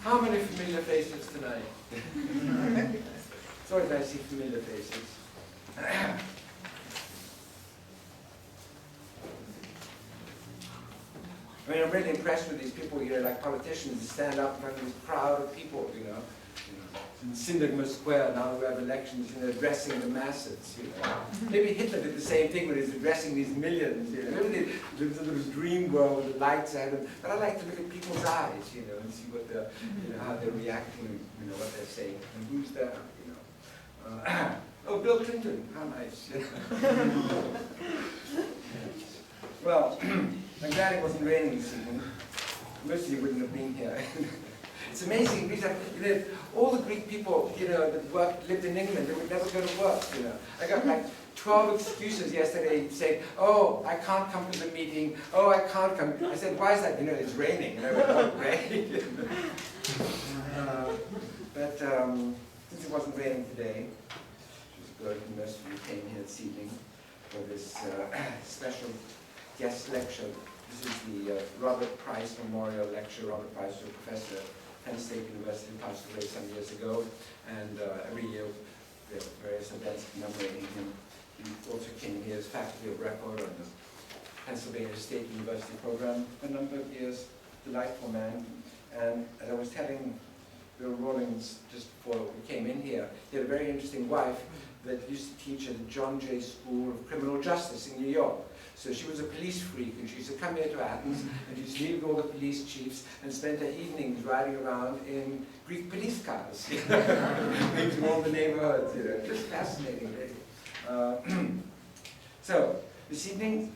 How many familiar faces tonight? It's always nice to see familiar faces. I mean, I'm really impressed with these people, like politicians who stand up in front of this crowd of people, in Synagogue Square, now we have elections, addressing the masses, Maybe Hitler did the same thing when he was addressing these millions, Maybe there was a little dream world with the lights ahead of them. But I like to look at people's eyes, and see what how they're reacting, what they're saying, and who's there, Oh, Bill Clinton, how nice. Well, I'm glad it wasn't raining this evening. Most of you wouldn't have been here. It's amazing. All the Greek people, that lived in England, they would never go to work. I got like 12 excuses yesterday saying, "Oh, I can't come to the meeting. Oh, I can't come." I said, "Why is that?" It's raining. And I went, "Oh, great." But since it wasn't raining today, which was good, and most of you came here this evening for this special guest lecture. This is the Robert Price Memorial Lecture. Robert Price was a professor at Penn State University, passed away some years ago, and every year there are various events commemorating him. He also came here as faculty of record on the Pennsylvania State University program for a number of years. Delightful man. And as I was telling Bill Rawlins just before we came in here, he had a very interesting wife that used to teach at the John Jay School of Criminal Justice in New York. So she was a police freak, and she used to come here to Athens, and she used to meet with all the police chiefs and spend her evenings riding around in Greek police cars, into all the neighborhoods, just fascinating, really. So, this evening,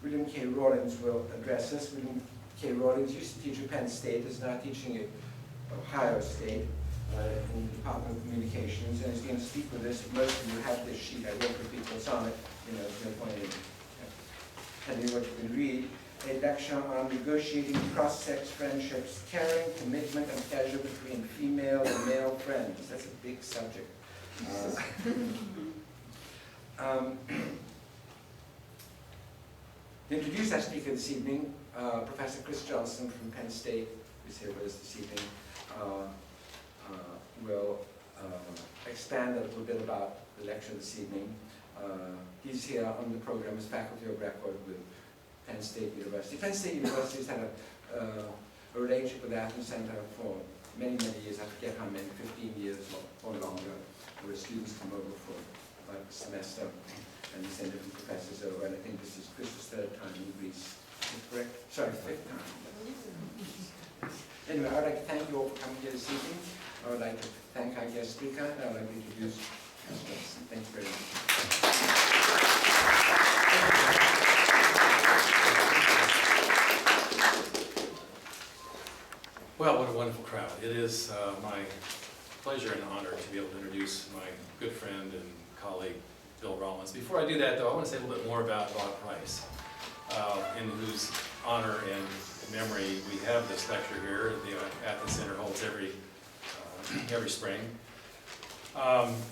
William K. Rawlins will address us. William K. Rawlins used to teach at Penn State, is now teaching at Ohio State in the Department of Communications, and he's going to speak with us. Most of you have this sheet. I won't repeat what's on it. There's no point in telling you what you can read. A lecture on negotiating cross-sex friendships, caring, commitment, and pleasure between female and male friends. That's a big subject. To introduce our speaker this evening, Professor Chris Johnson from Penn State, who's here with us this evening, will expand a little bit about the lecture this evening. He's here on the program as faculty of record with Penn State University. Penn State University has had a relationship with the Athens Center for many, many years. I forget how many, 15 years or longer, where students come over for like a semester and we send different professors over. And I think this is Chris's third time in Greece. Is that correct? Sorry, fifth time. Anyway, I'd like to thank you all for coming here this evening. I would like to thank our guest speaker, and I would like to introduce Chris Johnson. Thank you very much. Well, what a wonderful crowd. It is my pleasure and honor to be able to introduce my good friend and colleague, Bill Rawlins. Before I do that, though, I want to say a little bit more about Bob Price, in whose honor and memory we have this lecture here. The Athens Center holds every spring.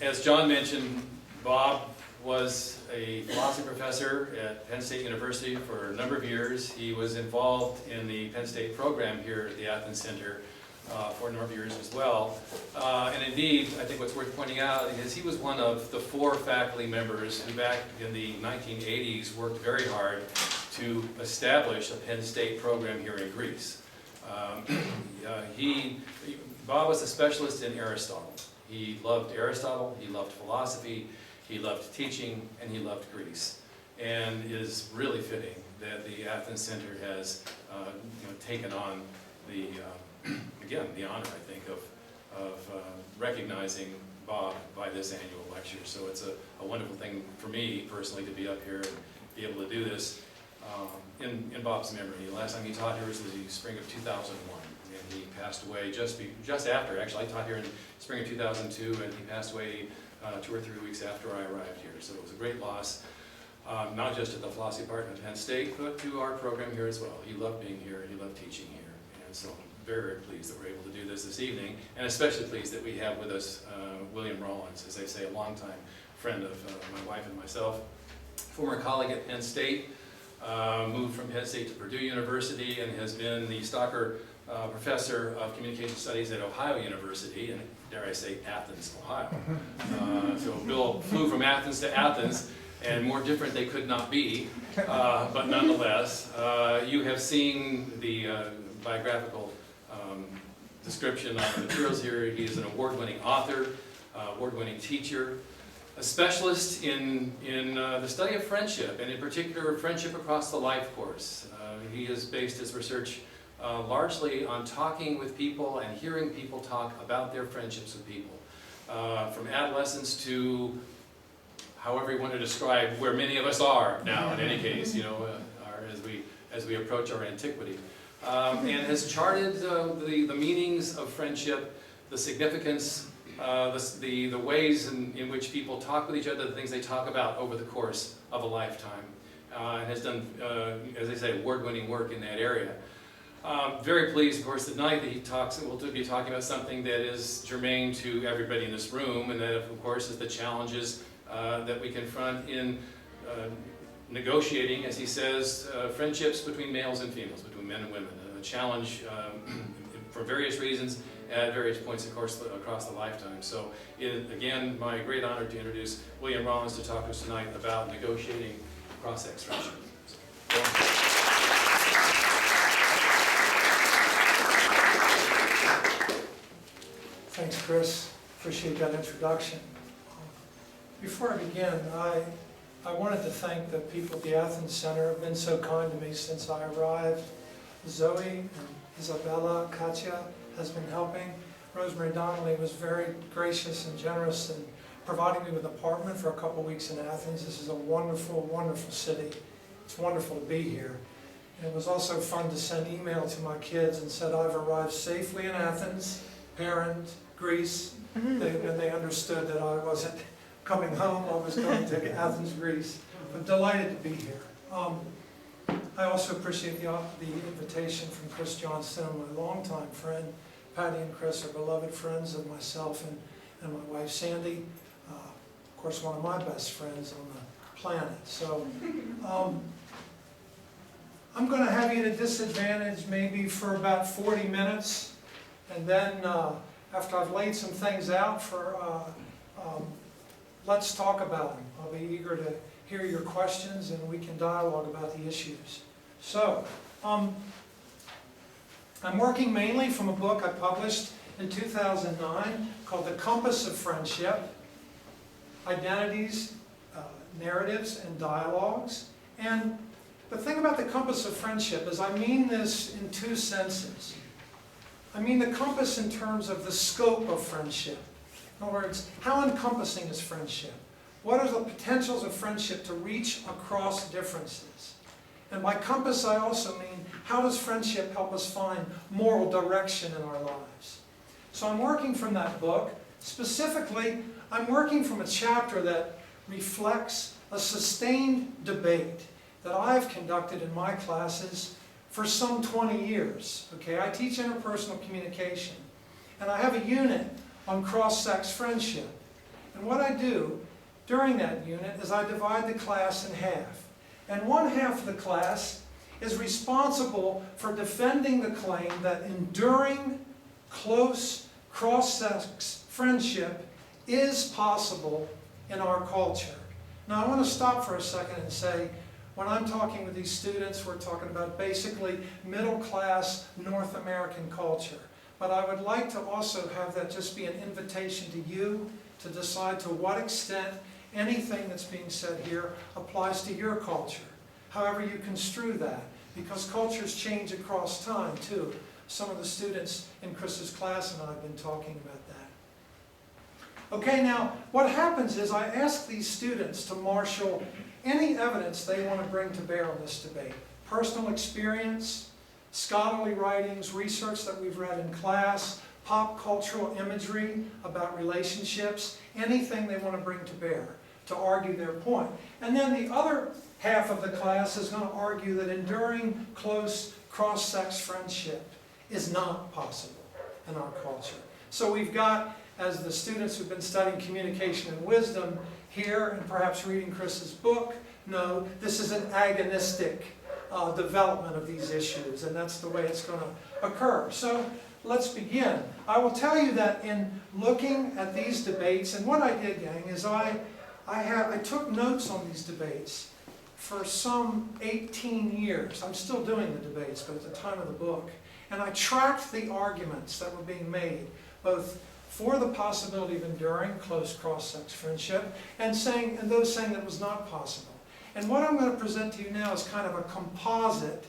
As John mentioned, Bob was a philosophy professor at Penn State University for a number of years. He was involved in the Penn State program here at the Athens Center for a number of years as well. And indeed, I think what's worth pointing out is he was one of the 4 faculty members who back in the 1980s worked very hard to establish a Penn State program here in Greece. Bob was a specialist in Aristotle. He loved Aristotle, he loved philosophy, he loved teaching, and he loved Greece. And it is really fitting that the Athens Center has taken on the, again, the honor, I think, of recognizing Bob by this annual lecture. So it's a wonderful thing for me personally to be up here and be able to do this in Bob's memory. The last time he taught here was the spring of 2001. And he passed away just after. Actually, I taught here in spring of 2002, and he passed away 2 or 3 weeks after I arrived here. So it was a great loss, not just at the philosophy department at Penn State, but to our program here as well. He loved being here, he loved teaching here. And so I'm very, very pleased that we're able to do this evening, and especially pleased that we have with us William Rawlins, as I say, a longtime friend of my wife and myself, former colleague at Penn State, moved from Penn State to Purdue University, and has been the stalker professor of communication studies at Ohio University, and dare I say Athens, Ohio. So Bill flew from Athens to Athens, and more different they could not be, but nonetheless, you have seen the biographical description of the materials here. He is an award-winning author, award-winning teacher, a specialist in the study of friendship, and in particular friendship across the life course. He has based his research largely on talking with people and hearing people talk about their friendships with people, from adolescence to however you want to describe where many of us are now. In any case, you know, as we approach our antiquity, and has charted the meanings of friendship, the significance, the ways in which people talk with each other, the things they talk about over the course of a lifetime, and has done, as I say, award-winning work in that area. Very pleased, of course, tonight that we'll be talking about something that is germane to everybody in this room, and that, of course, is the challenges that we confront in negotiating, as he says, friendships between males and females, between men and women. A challenge for various reasons at various points, of course, across the lifetime. So, again, my great honor to introduce William Rawlins to talk to us tonight about negotiating cross-sex friendship. Thanks, Chris. Appreciate that introduction. Before I begin, I wanted to thank the people at the Athens Center who have been so kind to me since I arrived. Zoe and Isabella, Katya has been helping. Rosemary Donnelly was very gracious and generous in providing me with an apartment for a couple weeks in Athens. This is a wonderful, wonderful city. It's wonderful to be here. And it was also fun to send email to my kids and said, I've arrived safely in Athens, parent, Greece. And they understood that I wasn't coming home, I was going to Athens, Greece. I'm delighted to be here. I also appreciate the invitation from Chris Johnston, my longtime friend. Patty and Chris are beloved friends of myself and my wife Sandy. Of course, one of my best friends on the planet. So I'm going to have you at a disadvantage maybe for about 40 minutes. And then after I've laid some things out let's talk about them. I'll be eager to hear your questions and we can dialogue about the issues. So, I'm working mainly from a book I published in 2009 called The Compass of Friendship, Identities, Narratives, and Dialogues. And the thing about the Compass of Friendship is I mean this in two senses. I mean the compass in terms of the scope of friendship. In other words, how encompassing is friendship? What are the potentials of friendship to reach across differences? And by compass, I also mean, how does friendship help us find moral direction in our lives? So I'm working from that book. Specifically, I'm working from a chapter that reflects a sustained debate that I've conducted in my classes for some 20 years. Okay, I teach interpersonal communication, and I have a unit on cross-sex friendship. And what I do during that unit is I divide the class in half. And one half of the class is responsible for defending the claim that enduring, close, cross-sex friendship is possible in our culture. Now I want to stop for a second and say, when I'm talking with these students, we're talking about basically middle-class North American culture. But I would like to also have that just be an invitation to you to decide to what extent anything that's being said here applies to your culture. However you construe that, because cultures change across time too. Some of the students in Chris's class and I have been talking about that. Okay, now what happens is I ask these students to marshal any evidence they want to bring to bear on this debate. Personal experience, scholarly writings, research that we've read in class, pop cultural imagery about relationships, anything they want to bring to bear to argue their point. And then the other half of the class is going to argue that enduring, close, cross-sex friendship is not possible in our culture. So we've got, as the students who've been studying communication and wisdom here and perhaps reading Chris's book know, this is an agonistic development of these issues, and that's the way it's going to occur. So let's begin. I will tell you that in looking at these debates, and what I did, gang, is I took notes on these debates for some 18 years. I'm still doing the debates, but at the time of the book. And I tracked the arguments that were being made, both for the possibility of enduring close cross-sex friendship and those saying that it was not possible. And what I'm going to present to you now is kind of a composite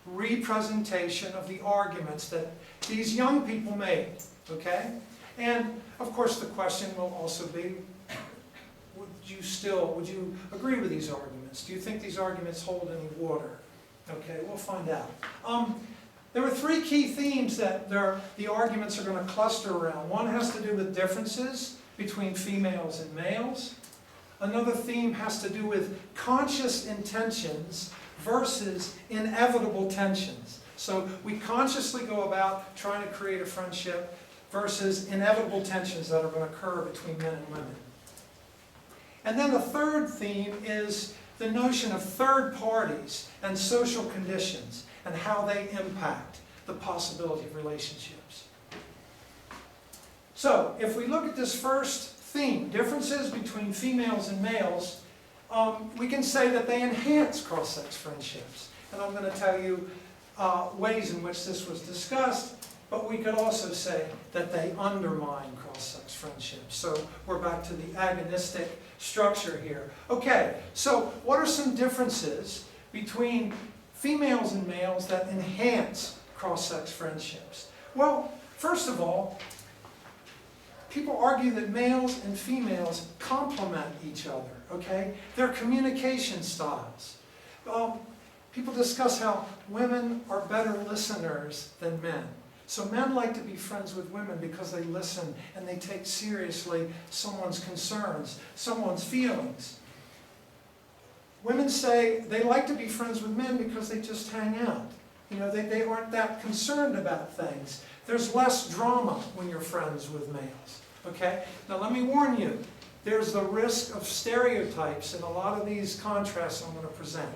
representation of the arguments that these young people made, okay? And of course the question will also be, would you agree with these arguments? Do you think these arguments hold any water? Okay, we'll find out. There were three key themes that the arguments are going to cluster around. One has to do with differences between females and males. Another theme has to do with conscious intentions versus inevitable tensions. So we consciously go about trying to create a friendship versus inevitable tensions that are going to occur between men and women. And then the third theme is the notion of third parties and social conditions and how they impact the possibility of relationships. So, if we look at this first theme, differences between females and males, we can say that they enhance cross-sex friendships. And I'm going to tell you ways in which this was discussed, but we could also say that they undermine cross-sex friendships. So we're back to the agonistic structure here. Okay, so what are some differences between females and males that enhance cross-sex friendships? Well, first of all, people argue that males and females complement each other, okay? Their communication styles. People discuss how women are better listeners than men. So men like to be friends with women because they listen and they take seriously someone's concerns, someone's feelings. Women say they like to be friends with men because they just hang out. You know, they aren't that concerned about things. There's less drama when you're friends with males. Okay? Now let me warn you, there's the risk of stereotypes in a lot of these contrasts I'm going to present.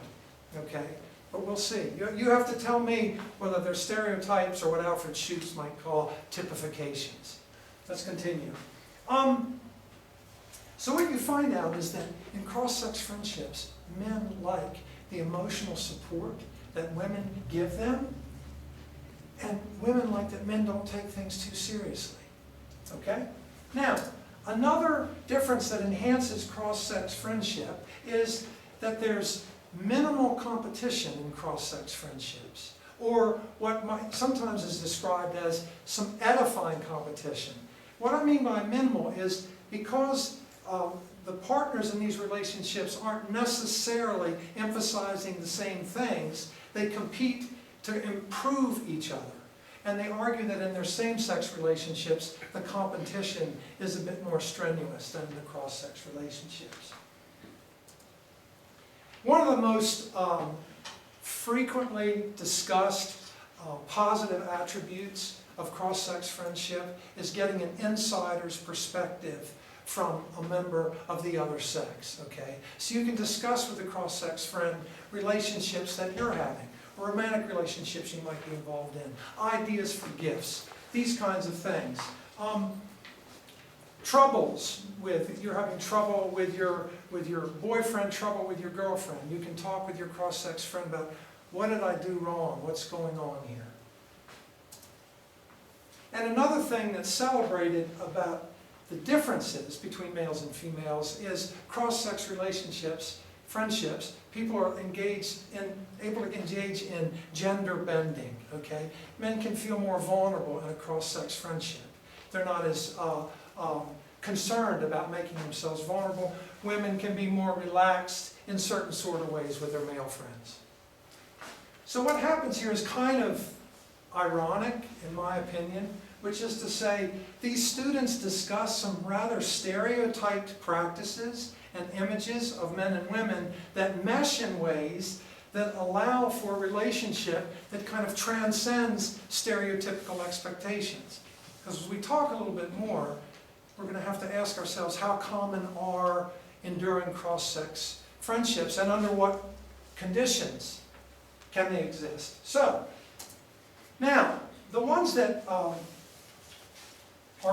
Okay? But we'll see. You have to tell me whether they're stereotypes or what Alfred Schutz might call typifications. Let's continue. So what you find out is that in cross-sex friendships, men like the emotional support that women give them, and women like that men don't take things too seriously. Okay? Now, another difference that enhances cross-sex friendship is that there's minimal competition in cross-sex friendships, or what sometimes is described as some edifying competition. What I mean by minimal is because the partners in these relationships aren't necessarily emphasizing the same things, they compete to improve each other. And they argue that in their same-sex relationships, the competition is a bit more strenuous than in the cross-sex relationships. One of the most frequently discussed positive attributes of cross-sex friendship is getting an insider's perspective from a member of the other sex, okay? So you can discuss with a cross-sex friend relationships that you're having, or romantic relationships you might be involved in, ideas for gifts, these kinds of things. Troubles with, you're having trouble with your boyfriend, trouble with your girlfriend. You can talk with your cross-sex friend about, what did I do wrong? What's going on here? And another thing that's celebrated about the differences between males and females is cross-sex relationships, friendships. People are able to engage in gender bending, okay? Men can feel more vulnerable in a cross-sex friendship. They're not as concerned about making themselves vulnerable. Women can be more relaxed in certain sort of ways with their male friends. So what happens here is kind of ironic, in my opinion, which is to say, these students discuss some rather stereotyped practices and images of men and women that mesh in ways that allow for a relationship that kind of transcends stereotypical expectations. Because as we talk a little bit more, we're going to have to ask ourselves, how common are enduring cross-sex friendships and under what conditions? Can they exist? So, now, the ones that are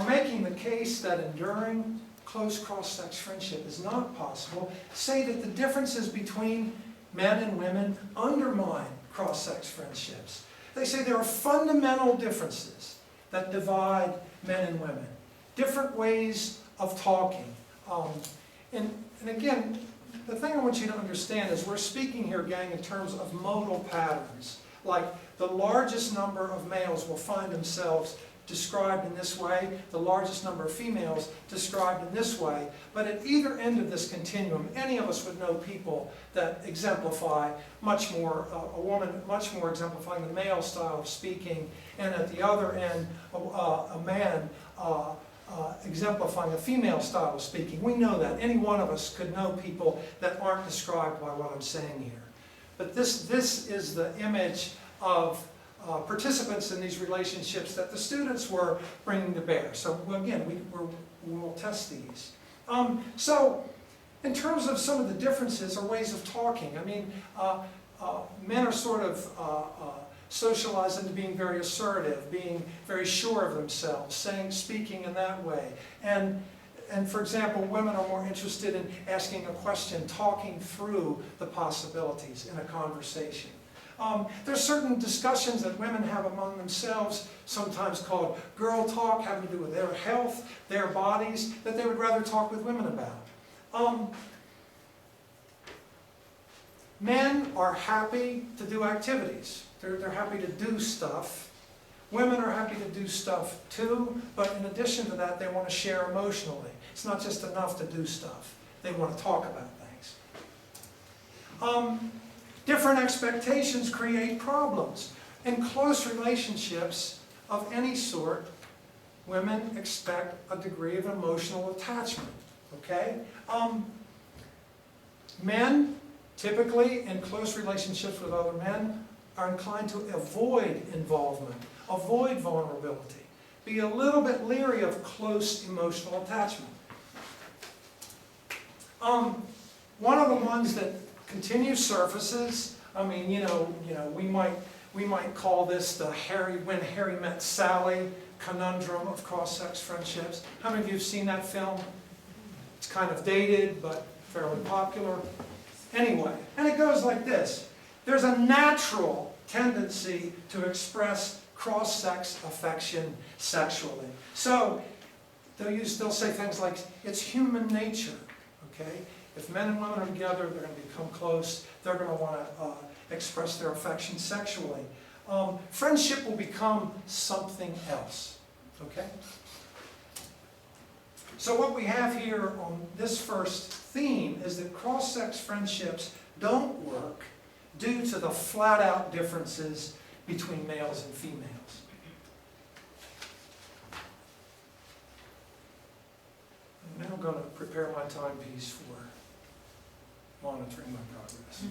making the case that enduring close cross-sex friendship is not possible say that the differences between men and women undermine cross-sex friendships. They say there are fundamental differences that divide men and women, different ways of talking. And again, the thing I want you to understand is we're speaking here, gang, in terms of modal patterns. Like the largest number of males will find themselves described in this way, the largest number of females described in this way, but at either end of this continuum, any of us would know people that exemplify much more, a woman much more exemplifying the male style of speaking, and at the other end, a man exemplifying a female style of speaking. We know that. Any one of us could know people that aren't described by what I'm saying here. But this is the image of participants in these relationships that the students were bringing to bear. So again, we will test these. So in terms of some of the differences or ways of talking, I mean, men are sort of socialized into being very assertive, being very sure of themselves, speaking in that way. And for example, women are more interested in asking a question, talking through the possibilities in a conversation. There's certain discussions that women have among themselves, sometimes called girl talk, having to do with their health, their bodies, that they would rather talk with women about. Men are happy to do activities. They're happy to do stuff. Women are happy to do stuff too, but in addition to that, they want to share emotionally. It's not just enough to do stuff. They want to talk about things. Different expectations create problems. In close relationships of any sort, women expect a degree of emotional attachment, okay? Men, typically in close relationships with other men, are inclined to avoid involvement, avoid vulnerability, be a little bit leery of close emotional attachment. One of the ones that continue surfaces, I mean, we might call this the When Harry Met Sally conundrum of cross-sex friendships. How many of you have seen that film? It's kind of dated, but fairly popular. Anyway, and it goes like this. There's a natural tendency to express cross-sex affection sexually. So they'll say things like, it's human nature, okay? If men and women are together, they're going to become close. They're going to want to express their affection sexually. Friendship will become something else, okay? So what we have here on this first theme is that cross-sex friendships don't work due to the flat-out differences between males and females. I'm now going to prepare my timepiece for monitoring my progress.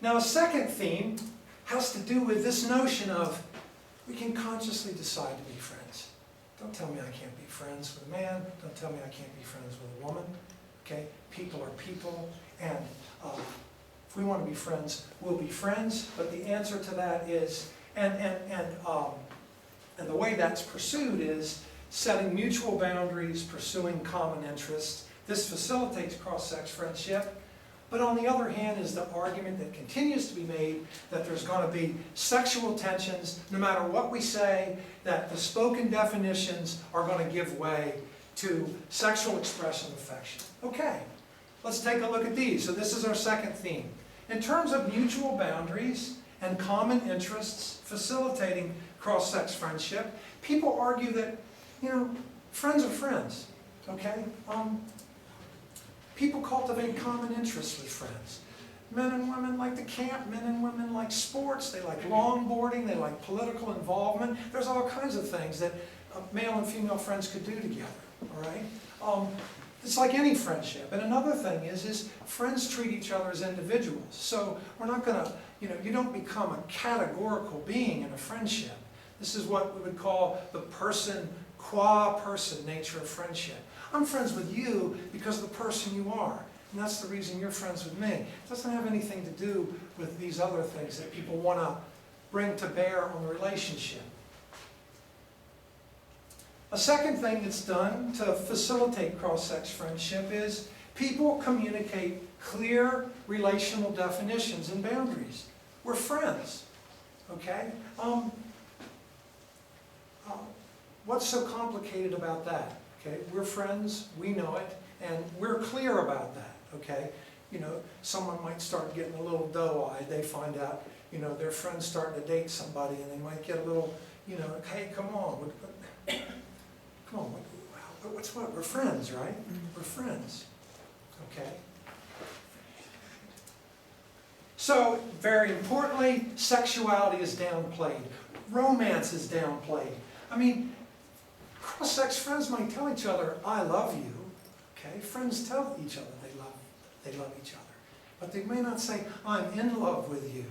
Now, a second theme has to do with this notion of we can consciously decide to be friends. Don't tell me I can't be friends with a man. Don't tell me I can't be friends with a woman. Okay? People are people, and if we want to be friends, we'll be friends. But the answer to that is, and the way that's pursued is setting mutual boundaries, pursuing common interests. This facilitates cross-sex friendship. But on the other hand is the argument that continues to be made that there's going to be sexual tensions no matter what we say, that the spoken definitions are going to give way to sexual expression of affection. Okay, let's take a look at these. So this is our second theme. In terms of mutual boundaries and common interests facilitating cross-sex friendship, people argue that, friends are friends, okay? People cultivate common interests with friends. Men and women like to camp, men and women like sports, they like longboarding, they like political involvement. There's all kinds of things that male and female friends could do together, all right? It's like any friendship. And another thing is friends treat each other as individuals. So we're not going to, you don't become a categorical being in a friendship. This is what we would call the person, qua person nature of friendship. I'm friends with you because of the person you are. And that's the reason you're friends with me. It doesn't have anything to do with these other things that people want to bring to bear on the relationship. A second thing that's done to facilitate cross-sex friendship is people communicate clear relational definitions and boundaries. We're friends, okay? What's so complicated about that? Okay, we're friends, we know it, and we're clear about that, okay? You know, someone might start getting a little doe-eyed. They find out, you know, their friend's starting to date somebody, and they might get a little, you know, hey, come on. Come on, what's what? We're friends, right? We're friends, okay? So, very importantly, sexuality is downplayed. Romance is downplayed. I mean, cross-sex friends might tell each other, I love you, okay? Friends tell each other they love each other. But they may not say, I'm in love with you.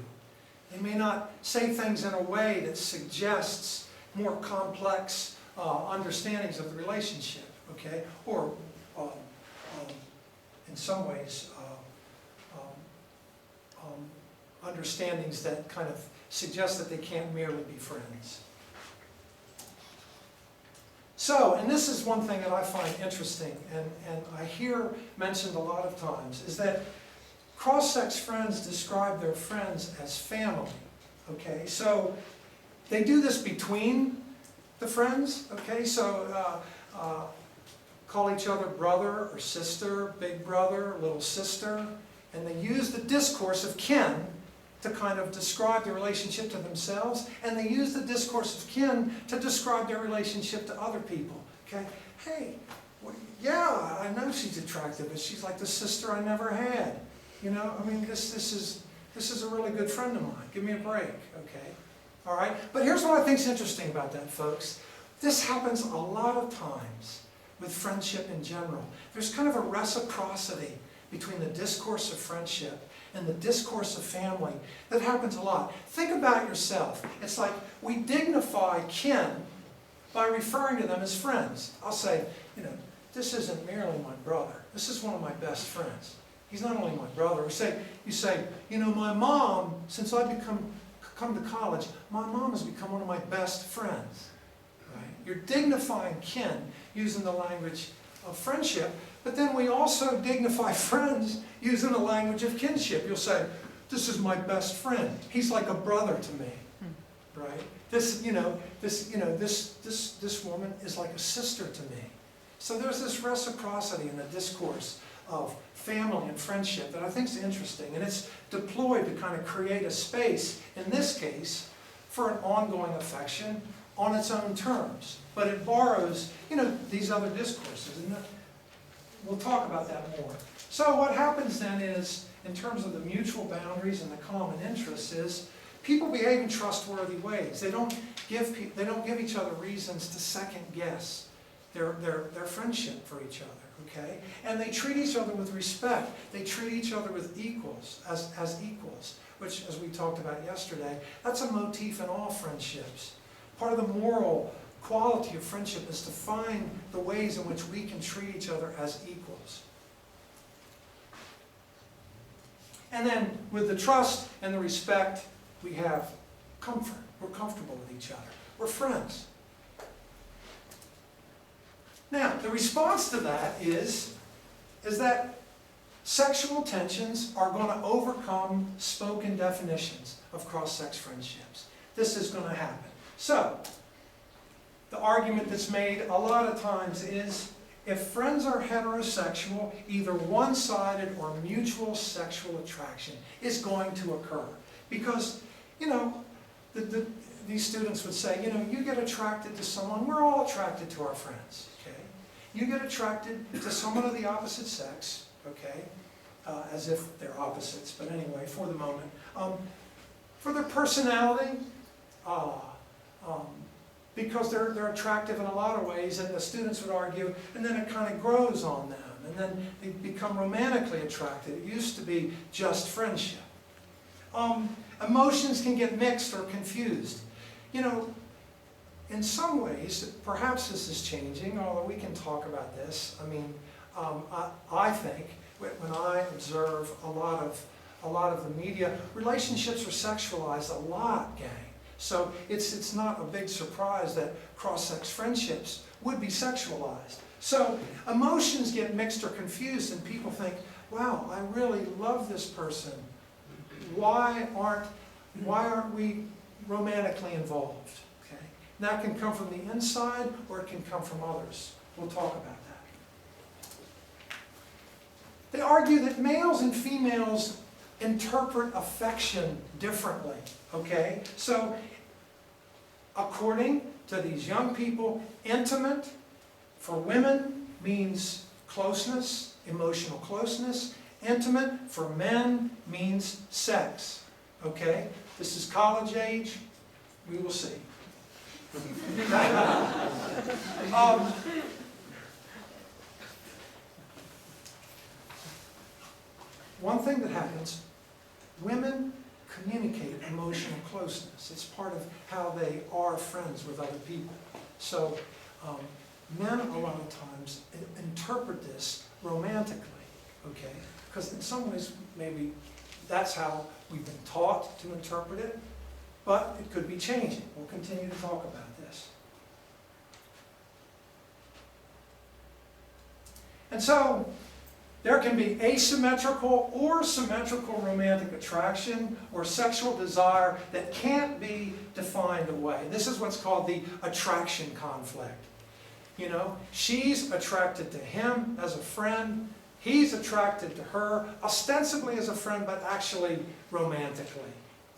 They may not say things in a way that suggests more complex understandings of the relationship, okay? Or in some ways, understandings that kind of suggest that they can't merely be friends. So, and this is one thing that I find interesting, and I hear mentioned a lot of times, is that cross-sex friends describe their friends as family, okay? So, they do this between the friends, okay? So, call each other brother or sister, big brother, little sister, and they use the discourse of kin to kind of describe the relationship to themselves, and they use the discourse of kin to describe their relationship to other people, okay? Hey, well, yeah, I know she's attractive, but she's like the sister I never had. You know, I mean, this is a really good friend of mine. Give me a break, okay? All right? But here's what I think is interesting about that, folks. This happens a lot of times with friendship in general. There's kind of a reciprocity between the discourse of friendship and the discourse of family that happens a lot. Think about yourself. It's like we dignify kin by referring to them as friends. I'll say, you know, this isn't merely my brother. This is one of my best friends. He's not only my brother. You say, you know, my mom, since I've come to college, my mom has become one of my best friends. Right? You're dignifying kin using the language of friendship, but then we also dignify friends using the language of kinship. You'll say, this is my best friend. He's like a brother to me. Right? This woman is like a sister to me. So there's this reciprocity in the discourse of family and friendship that I think is interesting, and it's deployed to kind of create a space, in this case, for an ongoing affection on its own terms. But it borrows, you know, these other discourses, and we'll talk about that more. So what happens then is, in terms of the mutual boundaries and the common interests, is people behave in trustworthy ways. They don't give each other reasons to second guess their friendship for each other. Okay? And they treat each other with respect. They treat each other with equals, as equals, which, as we talked about yesterday, that's a motif in all friendships. Part of the moral quality of friendship is to find the ways in which we can treat each other as equals. And then, with the trust and the respect, we have comfort. We're comfortable with each other. We're friends. Now, the response to that is that sexual tensions are going to overcome spoken definitions of cross-sex friendships. This is going to happen. So, the argument that's made a lot of times is, if friends are heterosexual, either one-sided or mutual sexual attraction is going to occur. Because, you know, these students would say, you know, you get attracted to someone, we're all attracted to our friends. You get attracted to someone of the opposite sex, okay, as if they're opposites, but anyway, for the moment. For their personality, because they're attractive in a lot of ways, and the students would argue, and then it kind of grows on them, and then they become romantically attracted. It used to be just friendship. Emotions can get mixed or confused. You know, in some ways, perhaps this is changing, although we can talk about this. I mean, I think when I observe a lot of the media, relationships are sexualized a lot, gang. So it's not a big surprise that cross-sex friendships would be sexualized. So emotions get mixed or confused, and people think, wow, I really love this person. Why aren't we romantically involved? Okay? And that can come from the inside, or it can come from others. We'll talk about that. They argue that males and females interpret affection differently. Okay? So, according to these young people, intimate for women means closeness, emotional closeness. Intimate for men means sex. Okay? This is college age. We will see. One thing that happens, women communicate emotional closeness. It's part of how they are friends with other people. So men a lot of times interpret this romantically, okay? Because in some ways, maybe that's how we've been taught to interpret it, but it could be changing. We'll continue to talk about this. And so, there can be asymmetrical or symmetrical romantic attraction or sexual desire that can't be defined away. This is what's called the attraction conflict. You know, she's attracted to him as a friend. He's attracted to her, ostensibly as a friend, but actually romantically.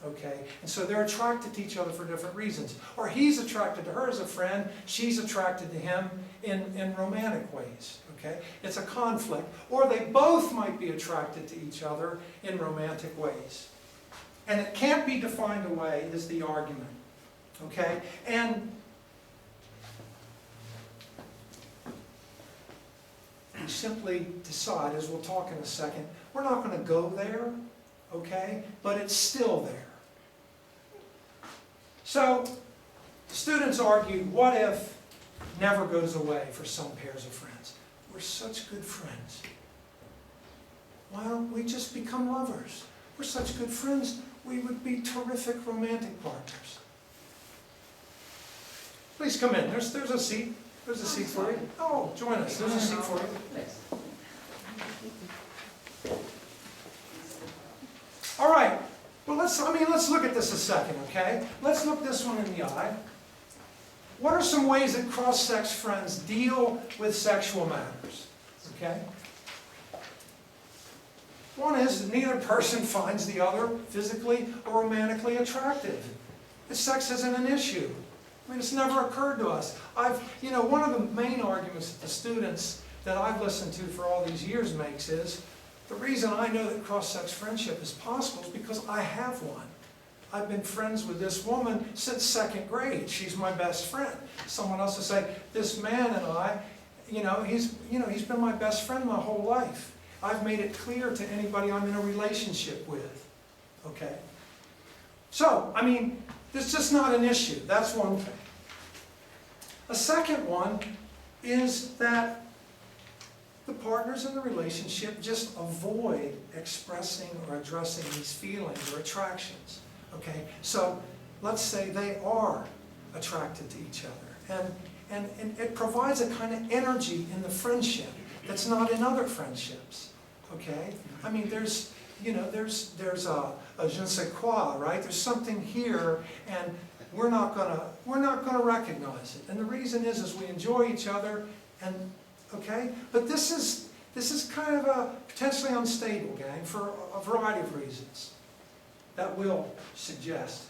Okay? And so they're attracted to each other for different reasons. Or he's attracted to her as a friend, she's attracted to him in romantic ways. Okay? It's a conflict. Or they both might be attracted to each other in romantic ways. And it can't be defined away is the argument. Okay? And you simply decide, as we'll talk in a second, we're not going to go there, okay? But it's still there. So, students argued, what if never goes away for some pairs of friends? We're such good friends. Why don't we just become lovers? We're such good friends, we would be terrific romantic partners. Please come in. There's a seat. There's a seat for you. Oh, join us. There's a seat for you. All right. Well, let's look at this a second, okay? Let's look this one in the eye. What are some ways that cross-sex friends deal with sexual matters? Okay? One is that neither person finds the other physically or romantically attractive. Sex isn't an issue. I mean, it's never occurred to us. One of the main arguments that the students that I've listened to for all these years makes is, the reason I know that cross-sex friendship is possible is because I have one. I've been friends with this woman since 2nd grade. She's my best friend. Someone else will say, this man and I, he's been my best friend my whole life. I've made it clear to anybody I'm in a relationship with. Okay? So, it's just not an issue. That's one thing. A second one is that the partners in the relationship just avoid expressing or addressing these feelings or attractions. Okay? So, let's say they are attracted to each other. And it provides a kind of energy in the friendship that's not in other friendships. Okay? There's a je ne sais quoi, right? There's something here, and we're not gonna recognize it. And the reason is we enjoy each other, and okay. But this is kind of a potentially unstable, gang, for a variety of reasons that we'll suggest.